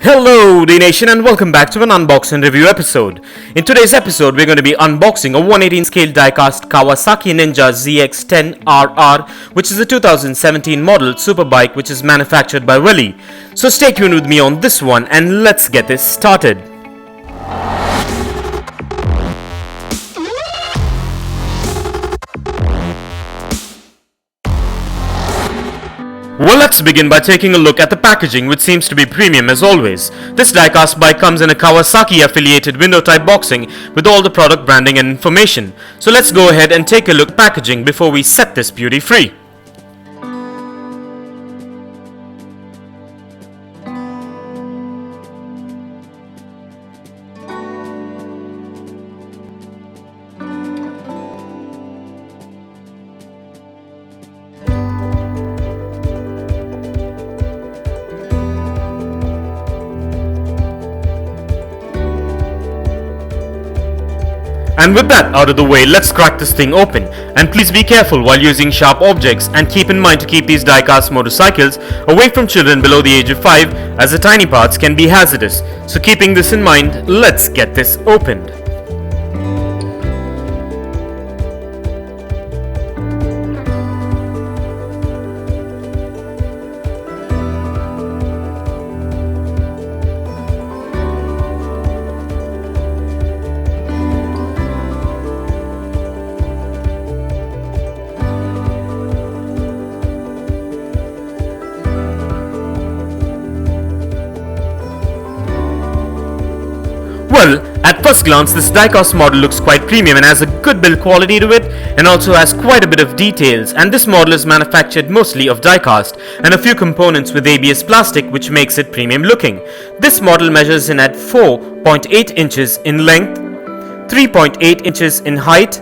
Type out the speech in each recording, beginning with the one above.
Hello Dnation and welcome back to an unbox and review episode. In today's episode we're going to be unboxing a 118 scale diecast Kawasaki Ninja ZX10-RR, which is a 2017 model superbike which is manufactured by Welly. So stay tuned with me on this one and let's get this started. Well, let's begin by taking a look at the packaging, which seems to be premium as always. This diecast bike comes in a Kawasaki affiliated window type boxing with all the product branding and information. So let's go ahead and take a look at packaging before we set this beauty free. And with that out of the way, let's crack this thing open. And please be careful while using sharp objects and keep in mind to keep these diecast motorcycles away from children below the age of 5, as the tiny parts can be hazardous. So keeping this in mind, let's get this opened. Well, at first glance this diecast model looks quite premium and has a good build quality to it, and also has quite a bit of details, and this model is manufactured mostly of diecast and a few components with ABS plastic, which makes it premium looking. This model measures in at 4.8 inches in length, 3.8 inches in height,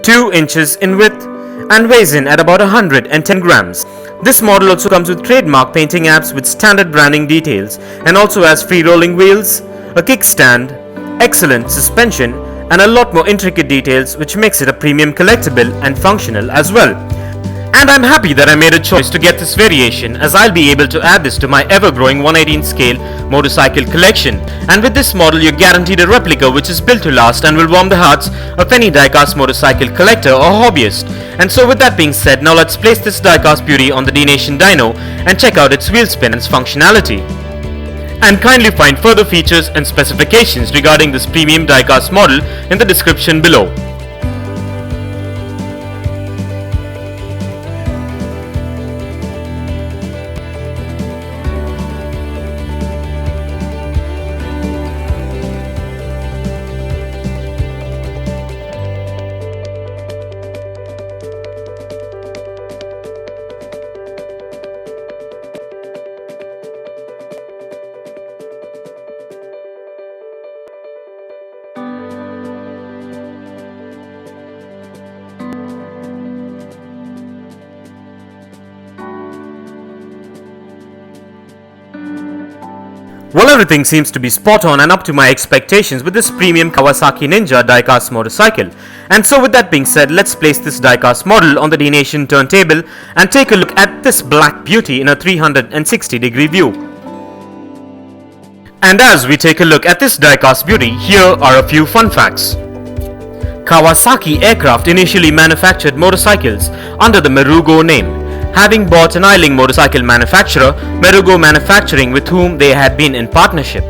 2 inches in width, and weighs in at about 110 grams. This model also comes with trademark painting apps with standard branding details, and also has free rolling wheels, a kickstand, excellent suspension, and a lot more intricate details, which makes it a premium collectible and functional as well. And I'm happy that I made a choice to get this variation, as I'll be able to add this to my ever-growing 118 scale motorcycle collection. And with this model you're guaranteed a replica which is built to last and will warm the hearts of any diecast motorcycle collector or hobbyist. And so with that being said, now let's place this diecast beauty on the Dnation dyno and check out its wheel spin and its functionality. And kindly find further features and specifications regarding this premium diecast model in the description below. Well, everything seems to be spot on and up to my expectations with this premium Kawasaki Ninja diecast motorcycle. And so with that being said, let's place this diecast model on the Dnation turntable and take a look at this black beauty in a 360-degree view. And as we take a look at this diecast beauty, here are a few fun facts. Kawasaki Aircraft initially manufactured motorcycles under the Marugo name, having bought an ailing motorcycle manufacturer, Marugo Manufacturing, with whom they had been in partnership.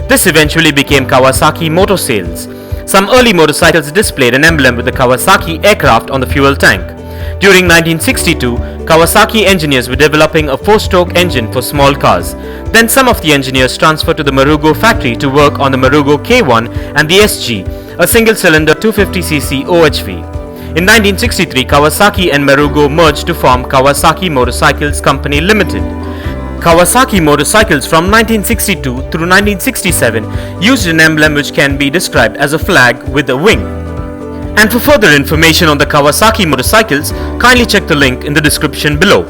This eventually became Kawasakimotorcycles. Some early motorcycles displayed an emblem with the Kawasaki Aircraft on the fuel tank. During 1962, Kawasaki engineers were developing a 4-stroke engine for small cars. Then some of the engineers transferred to the Marugo factory to work on the Marugo K1 and the SG, a single-cylinder 250cc OHV. In 1963, Kawasaki and Marugo merged to form Kawasaki Motorcycles Company Limited. Kawasaki Motorcycles from 1962 through 1967 used an emblem which can be described as a flag with a wing. And for further information on the Kawasaki Motorcycles, kindly check the link in the description below.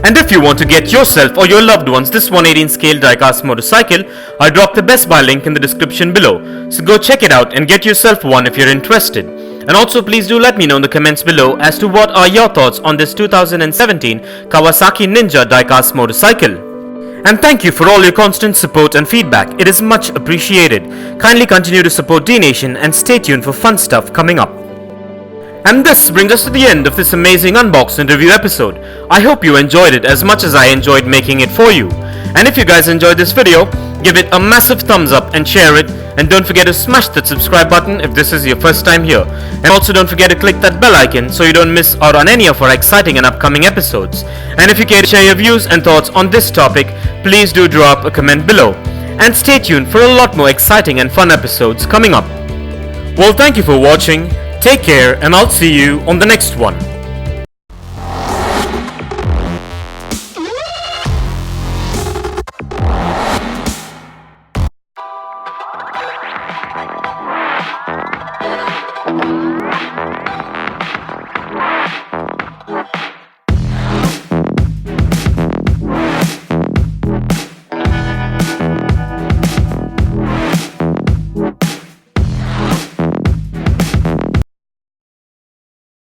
And if you want to get yourself or your loved ones this 118 scale diecast motorcycle, I dropped the Best Buy link in the description below, so go check it out and get yourself one if you're interested. And also please do let me know in the comments below as to what are your thoughts on this 2017 Kawasaki Ninja Diecast motorcycle. And thank you for all your constant support and feedback, it is much appreciated. Kindly continue to support Dnation and stay tuned for fun stuff coming up. And this brings us to the end of this amazing unbox and review episode. I hope you enjoyed it as much as I enjoyed making it for you. And if you guys enjoyed this video, give it a massive thumbs up and share it. And don't forget to smash that subscribe button if this is your first time here. And also don't forget to click that bell icon so you don't miss out on any of our exciting and upcoming episodes. And if you care to share your views and thoughts on this topic, please do drop a comment below. And stay tuned for a lot more exciting and fun episodes coming up. Well, thank you for watching. Take care, and I'll see you on the next one.